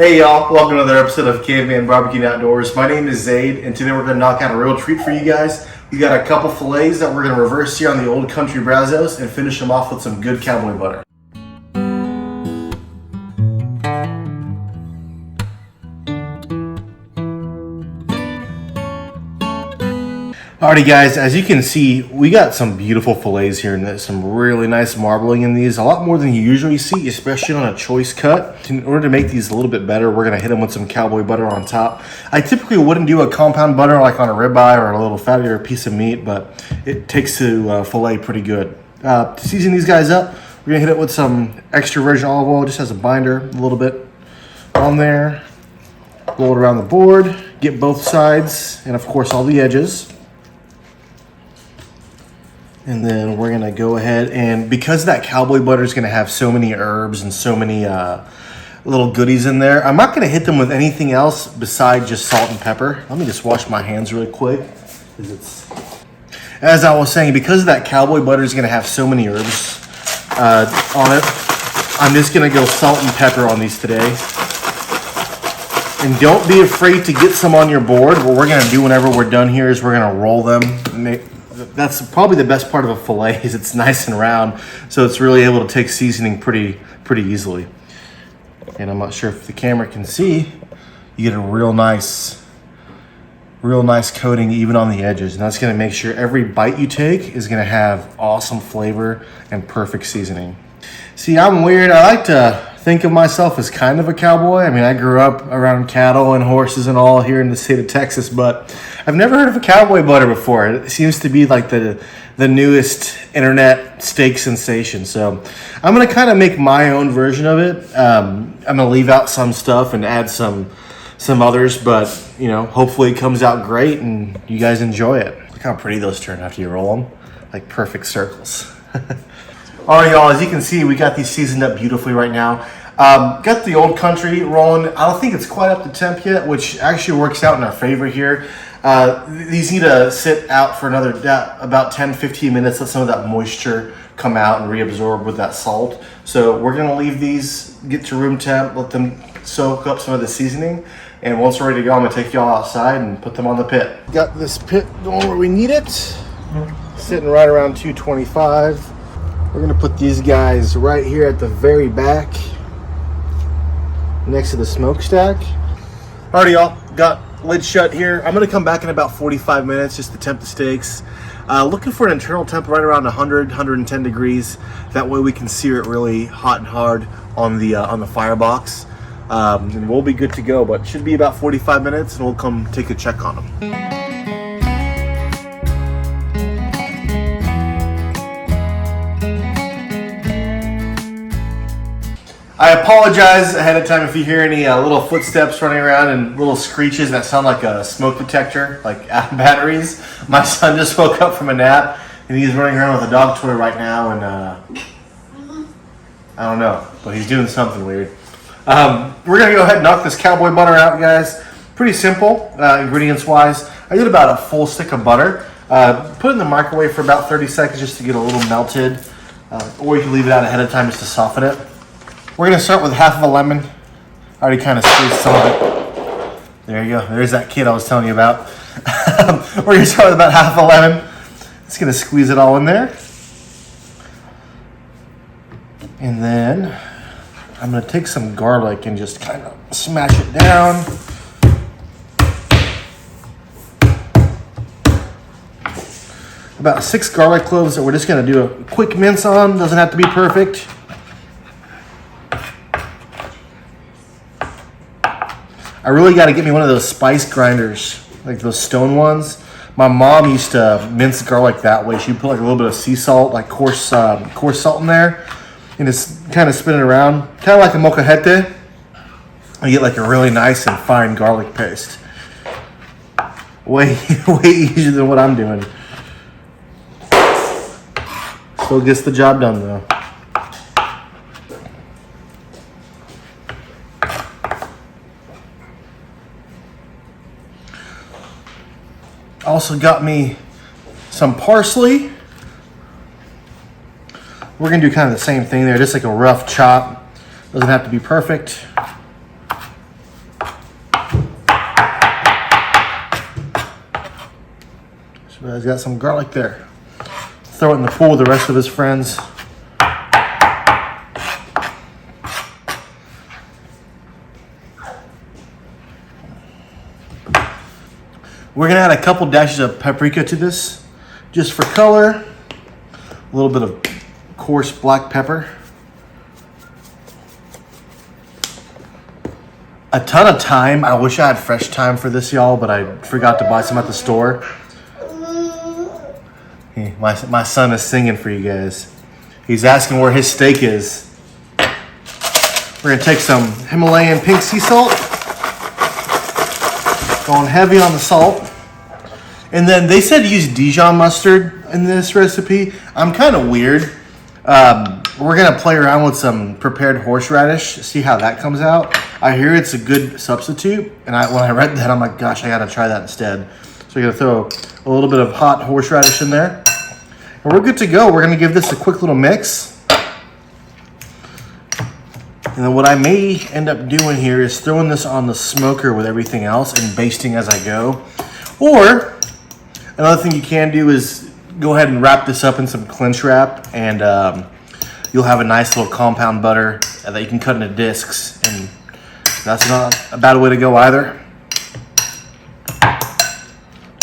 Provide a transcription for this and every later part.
Hey y'all, welcome to another episode of Caveman Barbecue Outdoors. My name is Zaid, and today we're going to knock out a real treat for you guys. We got a couple fillets that we're going to reverse here on the old country brazos and finish them off with some good cowboy butter. Alrighty guys, as you can see, we got some beautiful fillets here and some really nice marbling in these. A lot more than you usually see, especially on a choice cut. In order to make these a little bit better, we're gonna hit them with some cowboy butter on top. I typically wouldn't do a compound butter like on a ribeye or a little fattier piece of meat, but it takes to fillet pretty good. To season these guys up, we're gonna hit it with some extra virgin olive oil, just as a binder, a little bit on there. Roll it around the board, get both sides, and of course all the edges. And then we're gonna go ahead and, because that cowboy butter is gonna have so many herbs and so many little goodies in there, I'm not gonna hit them with anything else besides just salt and pepper. Let me just wash my hands really quick. As I was saying, because that cowboy butter is gonna have so many herbs on it, I'm just gonna go salt and pepper on these today. And don't be afraid to get some on your board. What we're gonna do whenever we're done here is we're gonna roll them. That's probably the best part of a fillet, is it's nice and round, so it's really able to take seasoning pretty easily. And I'm not sure if the camera can see, you get a real nice coating even on the edges, and that's going to make sure every bite you take is going to have awesome flavor and perfect seasoning. See, I'm weird. I like to think of myself as kind of a cowboy. I mean, I grew up around cattle and horses and all here in the state of Texas, but I've never heard of a cowboy butter before. It seems to be like the newest internet steak sensation. So I'm going to kind of make my own version of it. I'm going to leave out some stuff and add some others, but you know, hopefully it comes out great and you guys enjoy it. Look how pretty those turn after you roll them, like perfect circles. All right, y'all, as you can see, we got these seasoned up beautifully right now. Got the old country rolling. I don't think it's quite up to temp yet, which actually works out in our favor here. These need to sit out for another about 10-15 minutes, let some of that moisture come out and reabsorb with that salt. So we're gonna leave these get to room temp, let them soak up some of the seasoning, and once we're ready to go, I'm gonna take y'all outside and put them on the pit. Got this pit going where we need it, sitting right around 225. We're gonna put these guys right here at the very back, next to the smokestack. Alrighty, y'all, got lid shut here. I'm gonna come back in about 45 minutes just to temp the steaks. Looking for an internal temp right around 100, 110 degrees. That way we can sear it really hot and hard on the firebox. And we'll be good to go, but it should be about 45 minutes and we'll come take a check on them. I apologize ahead of time if you hear any little footsteps running around and little screeches that sound like a smoke detector, like batteries. My son just woke up from a nap and he's running around with a dog toy right now, and I don't know, but he's doing something weird. We're gonna go ahead and knock this cowboy butter out, guys. Pretty simple, ingredients wise. I did about a full stick of butter. Put it in the microwave for about 30 seconds just to get a little melted, or you can leave it out ahead of time just to soften it. We're going to start with half of a lemon. I already kind of squeezed some of it. There you go. There's that kid I was telling you about. We're going to start with about half a lemon. Just going to squeeze it all in there. And then I'm going to take some garlic and just kind of smash it down. About 6 garlic cloves that we're just going to do a quick mince on. Doesn't have to be perfect. I really got to get me one of those spice grinders, like those stone ones. My mom used to mince garlic that way. She'd put like a little bit of sea salt, like coarse salt in there, and just kind of spin it around, kind of like a molcajete. You get like a really nice and fine garlic paste. Way easier than what I'm doing. Still gets the job done though. Also got me some parsley. We're gonna do kind of the same thing there, just like a rough chop. Doesn't have to be perfect. But he's got some garlic there. Throw it in the pool with the rest of his friends. We're gonna add a couple dashes of paprika to this, just for color. A little bit of coarse black pepper. A ton of thyme. I wish I had fresh thyme for this, y'all, but I forgot to buy some at the store. Hey, my son is singing for you guys. He's asking where his steak is. We're gonna take some Himalayan pink sea salt. Going heavy on the salt. And then they said use Dijon mustard in this recipe. I'm kind of weird. We're gonna play around with some prepared horseradish, see how that comes out. I hear it's a good substitute, and when I read that, I'm like, gosh, I gotta try that instead. So we're gonna throw a little bit of hot horseradish in there. And we're good to go. We're gonna give this a quick little mix. And then what I may end up doing here is throwing this on the smoker with everything else and basting as I go. Or, another thing you can do is go ahead and wrap this up in some clinch wrap, and you'll have a nice little compound butter that you can cut into discs, and that's not a bad way to go either.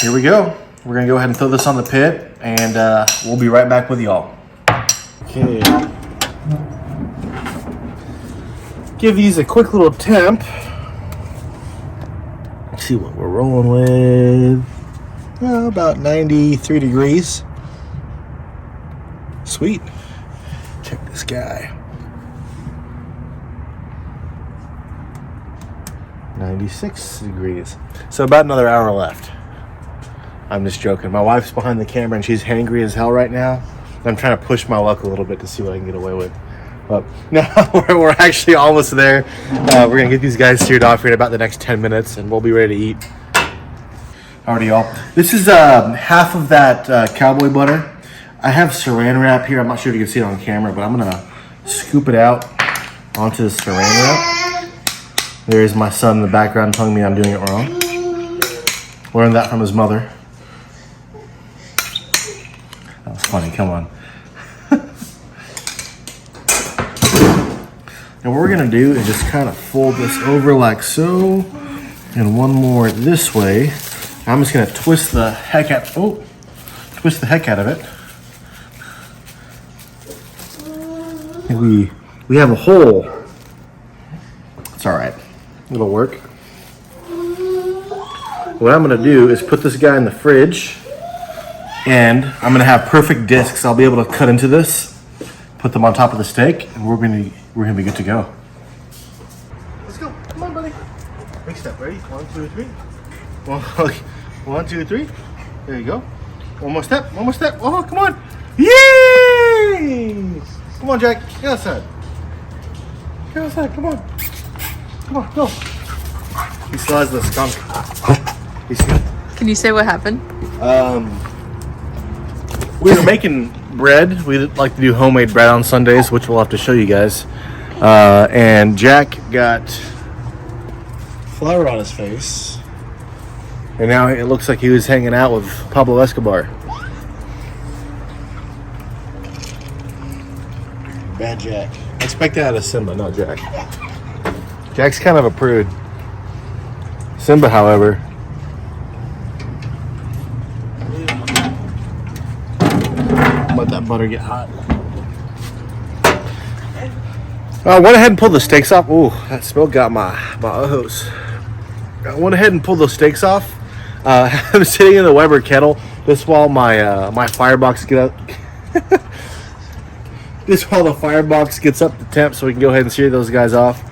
Here we go. We're gonna go ahead and throw this on the pit, and we'll be right back with y'all. Okay. Give these a quick little temp. Let's see what we're rolling with. About 93 degrees. Sweet. Check this guy. 96 degrees. So about another hour left. I'm just joking. My wife's behind the camera and she's hangry as hell right now. I'm trying to push my luck a little bit to see what I can get away with. But now we're actually almost there. We're going to get these guys seared off here in about the next 10 minutes and we'll be ready to eat. Alrighty, y'all. This is half of that Cowboy butter. I have saran wrap here. I'm not sure if you can see it on camera, but I'm going to scoop it out onto the saran wrap. There's my son in the background telling me I'm doing it wrong. Learned that from his mother. That was funny, come on. And what we're gonna do is just kind of fold this over like so, and one more this way. I'm just gonna twist the heck out of it. And we have a hole. It's all right. It'll work. What I'm gonna do is put this guy in the fridge, and I'm gonna have perfect discs. I'll be able to cut into this, put them on top of the steak, and we're gonna be good to go. Let's go. Come on, buddy. Big step. Ready? 1, 2, 3. 1, 2, 3. There you go. One more step. One more step. Oh, come on. Yay! Come on, Jack. Get outside. Get outside. Come on. Come on. Go. He still has the skunk. Can you say what happened? We were making bread. We like to do homemade bread on Sundays, which we'll have to show you guys. And Jack got flour on his face. And now it looks like he was hanging out with Pablo Escobar. Bad Jack. I expect that out of Simba, not Jack. Jack's kind of a prude. Simba, however, let that butter get hot. I went ahead and pulled the steaks off. Ooh, that smell got my O's. I went ahead and pulled those steaks off. I'm sitting in the Weber kettle. This while my firebox the firebox gets up to temp, so we can go ahead and sear those guys off.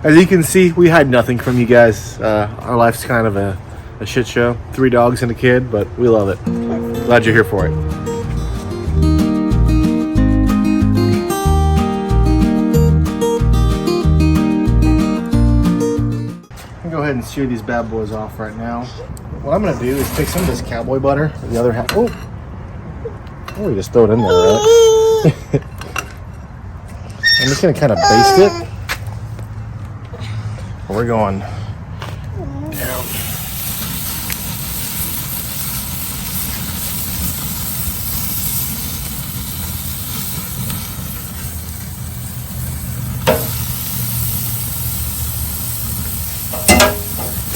As you can see, we hide nothing from you guys. Our life's kind of a shit show. 3 dogs and a kid, but we love it. Glad you're here for it. Go ahead and sear these bad boys off right now. What I'm gonna do is take some of this Cowboy butter, the other half. Oh, we just throw it in there, right? I'm just gonna kind of baste it. We're going down.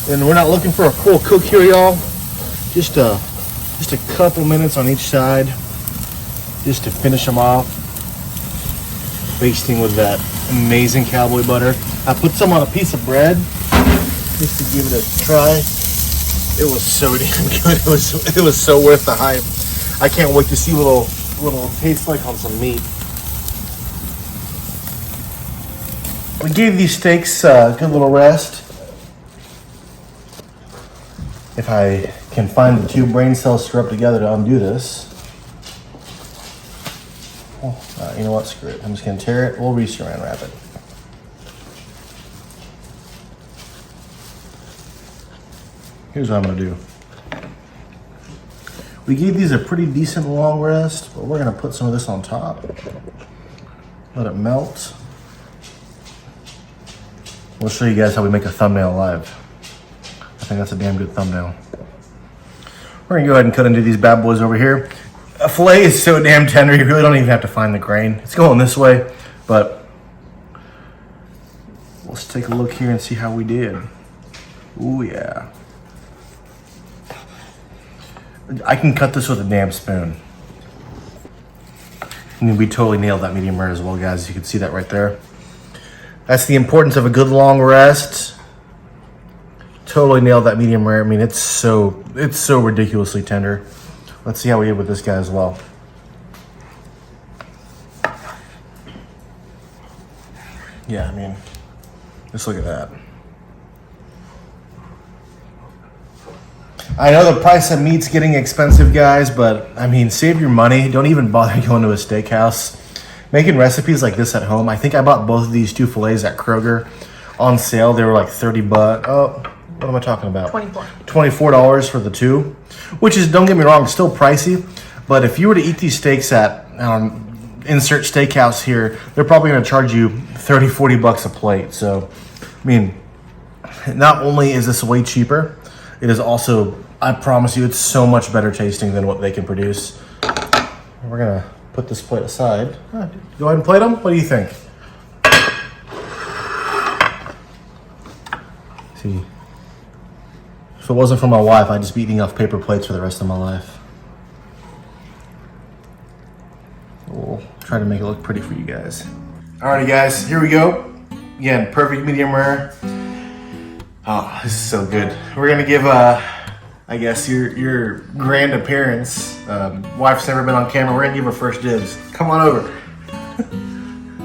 And we're not looking for a full cook here, y'all. Just a couple minutes on each side, just to finish them off. Basting with that amazing Cowboy butter. I put some on a piece of bread just to give it a try. It was so damn good. It was so worth the hype. I can't wait to see what it'll taste like on some meat. We gave these steaks a good little rest. If I can find the two brain cells to rub together to undo this. Oh, you know what? Screw it. I'm just going to tear it. We'll re-saran wrap it. Here's what I'm going to do. We gave these a pretty decent long rest, but we're going to put some of this on top. Let it melt. We'll show you guys how we make a thumbnail live. I think that's a damn good thumbnail. We're gonna go ahead and cut into these bad boys over here. A fillet is so damn tender, you really don't even have to find the grain. It's going this way, but let's take a look here and see how we did. Ooh, yeah. I can cut this with a damn spoon. And we totally nailed that medium rare as well, guys. You can see that right there. That's the importance of a good long rest. Totally nailed that medium rare. I mean, it's so ridiculously tender. Let's see how we did with this guy as well. Yeah, I mean, just look at that. I know the price of meat's getting expensive, guys, but I mean, save your money. Don't even bother going to a steakhouse. Making recipes like this at home. I think I bought both of these two fillets at Kroger on sale. They were like 30 bucks. Oh, what am I talking about? $24 for the two, which is, don't get me wrong, still pricey. But if you were to eat these steaks at insert steakhouse here, they're probably going to charge you 30, 40 bucks a plate. So, I mean, not only is this way cheaper, it is also, I promise you, it's so much better tasting than what they can produce. We're going to put this plate aside. Go ahead and plate them. What do you think? See, if it wasn't for my wife, I'd just be eating off paper plates for the rest of my life. We'll try to make it look pretty for you guys. Alrighty, guys, here we go. Again, perfect medium rare. Oh, this is so good. We're gonna give, I guess, your grand appearance. Wife's never been on camera. We're gonna give her first dibs. Come on over.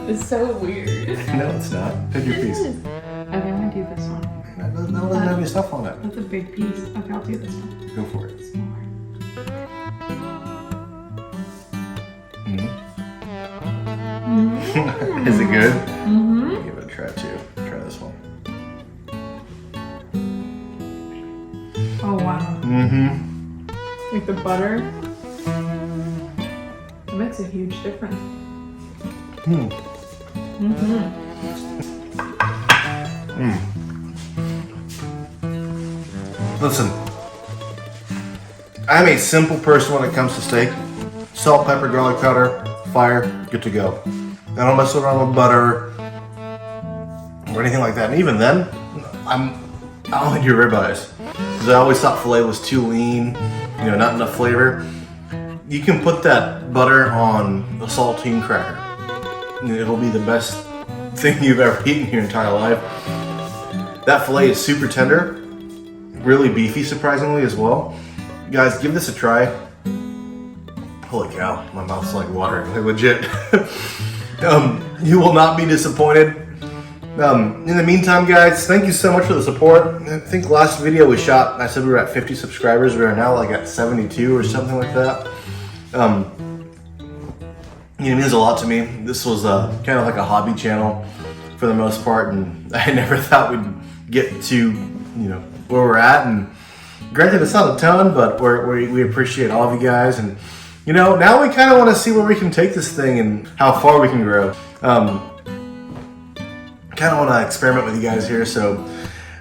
It's so weird. No, it's not. Pick your piece. Okay, I'm gonna do this one. That doesn't have any stuff on it. That's a big piece. Okay, I'll do this one. Go for it. Smaller. Is it good? Mm-hmm. Give it a try too. Try this one. Oh wow. Mm-hmm. Like the butter. It makes a huge difference. Mm. Mm-hmm. Mm. Listen, I'm a simple person when it comes to steak. Salt, pepper, garlic powder, fire, good to go. I don't mess around with butter or anything like that. And even then, I only do ribeyes because I always thought filet was too lean, not enough flavor. You can put that butter on a saltine cracker. It'll be the best thing you've ever eaten in your entire life. That filet is super tender, really beefy, surprisingly as well. Guys, give this a try. Holy cow, my mouth's like watering, like legit. You will not be disappointed. In the meantime, guys, thank you so much for the support. I think last video we shot, I said we were at 50 subscribers. We are now like at 72 or something like that. It means a lot to me. This was kind of like a hobby channel for the most part, and I never thought we'd get to, where we're at. And granted, it's not a ton, but we appreciate all of you guys. And now we kind of want to see where we can take this thing and how far we can grow. Kind of want to experiment with you guys here, so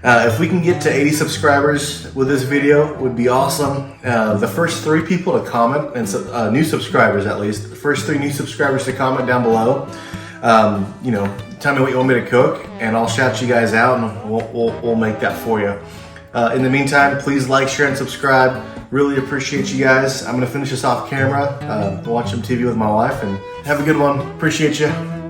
if we can get to 80 subscribers with this video, would be awesome. The first 3 people to comment, and new subscribers at least, the first 3 new subscribers to comment down below, tell me what you want me to cook, and I'll shout you guys out, and we'll make that for you. In the meantime, please like, share, and subscribe. Really appreciate you guys. I'm gonna finish this off camera, watch some TV with my wife, and have a good one. Appreciate you.